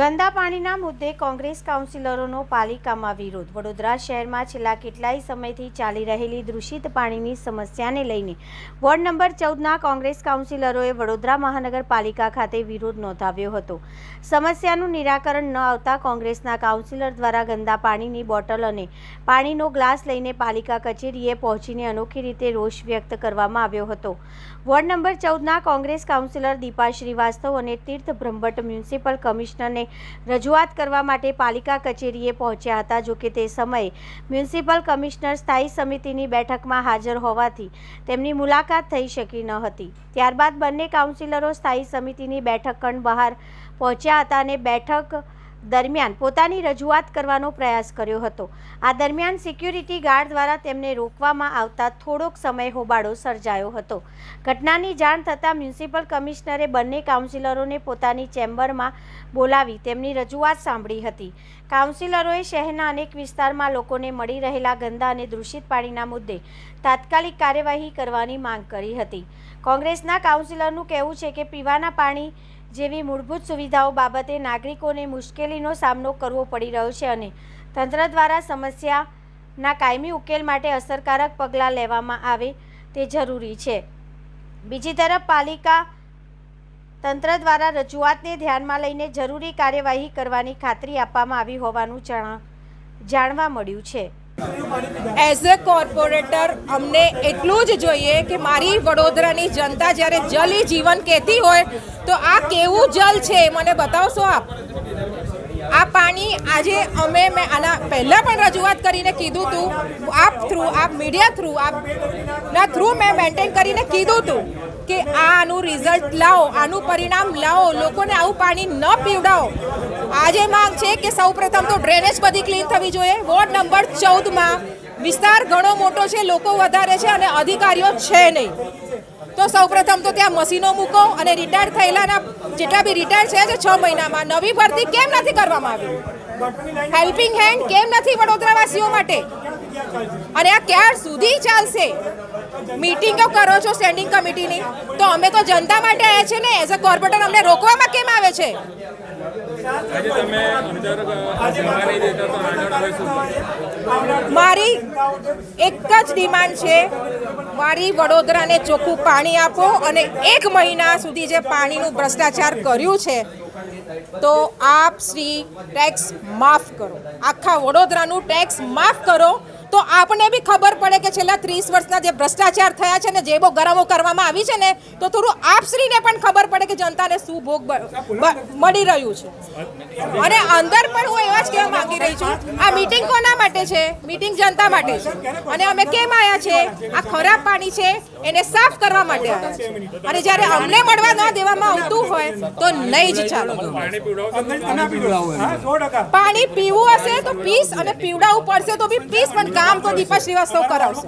ગંદા પાણીના મુદ્દે કોંગ્રેસ કાઉન્સિલરોનો પાલિકામાં વિરોધ। વડોદરા શહેરમાં છેલ્લા કેટલાય સમયથી ચાલી રહેલી દૂષિત પાણીની સમસ્યાને લઈને વોર્ડ નંબર 14ના કોંગ્રેસ કાઉન્સિલરોએ વડોદરા મહાનગરપાલિકા ખાતે વિરોધ નોંધાવ્યો હતો। સમસ્યાનું નિરાકરણ ન આવતા કોંગ્રેસના કાઉન્સિલર દ્વારા ગંદા પાણીની બોટલ અને પાણીનો ગ્લાસ લઈને પાલિકા કચેરીએ પહોંચીને અનોખી રીતે રોષ વ્યક્ત કરવામાં આવ્યો હતો। વોર્ડ નંબર 14ના કોંગ્રેસ કાઉન્સિલર દીપા શ્રીવાસ્તવ અને તીર્થ બ્રહ્મભટ્ટ મ્યુનિસિપલ કમિશનરને રજૂઆત કરવા માટે પાલિકા કચેરીએ પહોંચ્યા હતા। જોકે તે સમયે મ્યુનિસિપલ કમિશનર સ્થાયી સમિતિની બેઠકમાં હાજર હોવાથી તેમની મુલાકાત થઈ શકી ન હતી। ત્યારબાદ બંને કાઉન્સિલરો સ્થાયી સમિતિની બેઠક ખંડ બહાર પહોંચ્યા હતા અને બેઠક દરમિયાન પોતાની રજૂઆત કરવાનો પ્રયાસ કર્યો હતો। આ દરમિયાન સિક્યુરિટી ગાર્ડ દ્વારા તેમને રોકવામાં આવતા થોડોક સમય હોબાળો સર્જાયો હતો। ઘટનાની જાણ થતાં મ્યુનિસિપલ કમિશનરે બંને કાઉન્સિલરોને પોતાની ચેમ્બરમાં બોલાવી તેમની રજૂઆત સાંભળી હતી। કાઉન્સિલરોએ શહેરના અનેક વિસ્તારમાં લોકોને મળી રહેલા ગંદા અને દૂષિત પાણીના મુદ્દે તાત્કાલિક કાર્યવાહી કરવાની માંગ કરી હતી। કોંગ્રેસના કાઉન્સિલરનું કહેવું છે કે પીવાના પાણી જેવી મૂળભૂત સુવિધાઓ બાબતે નાગરિકોને મુશ્કેલીનો સામનો કરવો પડી રહ્યો છે અને તંત્ર દ્વારા સમસ્યાના કાયમી ઉકેલ માટે અસરકારક પગલાં લેવામાં આવે તે જરૂરી છે। બીજી તરફ પાલિકા તંત્ર દ્વારા રજૂઆતને ધ્યાનમાં લઈને જરૂરી કાર્યવાહી કરવાની ખાતરી આપવામાં આવી હોવાનું જાણવા મળ્યું છે। એઝ અ કોર્પોરેટર અમને એટલું જ જોઈએ કે મારી વડોદરાની જનતા જ્યારે જલ ઈ જીવન કહેતી હોય તો આ કેવું જલ છે મને બતાવશો આપ? આ પાણી આજે મેં આના પહેલાં પણ રજૂઆત કરીને કીધું હતું, આપ મીડિયા થ્રુ આપના થ્રુ મેં મેન્ટેન કરીને કીધું હતું કે આનું રિઝલ્ટ લાવો, આનું પરિણામ લાવો, લોકોને આવું પાણી ન પીવડાવો। આજે માંગ છે કે સૌપ્રથમ તો ડ્રેનેજ બધી ક્લીન થવી જોઈએ। વોર્ડ નંબર 14માં વિસ્તાર ઘણો મોટો છે, લોકો વધારે છે અને અધિકારીઓ છે નહીં, તો સૌપ્રથમ તો ત્યાં મશીનો મૂકો અને રિટાયર થયેલાના જેટલા બી રિટાયર છે 6 મહિનામાં નવી ભરતી કેમ નથી કરવામાં આવી? હેલ્પિંગ હેન્ડ કેમ નથી વડોદરાવાસીઓ માટે? અને આ ક્યાર સુધી ચાલશે? મીટિંગો કરો છો સ્ટેન્ડિંગ કમિટીની, તો અમે તો જનતા માટે આવ્યા છે ને, એઝ અ કોર્પોરેટર અમને રોકવામાં કેમ આવે છે? મારી એક જ ડિમાન્ડ છે, મારી વડોદરાને ચોખ્ખું પાણી આપો અને 1 મહિના સુધી જે પાણીનું ભ્રષ્ટાચાર કર્યું છે તો આપ શ્રી ટેક્સ માફ કરો, આખા વડોદરાનું ટેક્સ માફ કરો, તો આપને બી ખબર પડે કે છેલ્લા 30 વર્ષના જે ભ્રષ્ટાચાર થયા છે ને, જે બહુ ગરમો કરવામાં આવી છે ને, તો થોડું આપશ્રીને પણ ખબર પડે કે જનતાને શું ભોગ મળી રહ્યું છે। અને અંદર પણ હું એવા જ કહેવા માંગી રહી છું, આ મીટિંગ કોના માટે છે? મીટિંગ જનતા માટે છે। અને અમે કેમ આવ્યા છે? આ ખરાબ પાણી છે એને સાફ કરવા માટે આવ્યા છે, અને જ્યારે અમને મળવા ન દેવામાં આવતું હોય તો નહીં જ ચાલો। પાણી પીવું હશે તો પીસ, અને પીવડાવવું પડશે તો બી પીસ, પણ કામ તો દીપા શ્રીવાસ્તવ કરાવશે।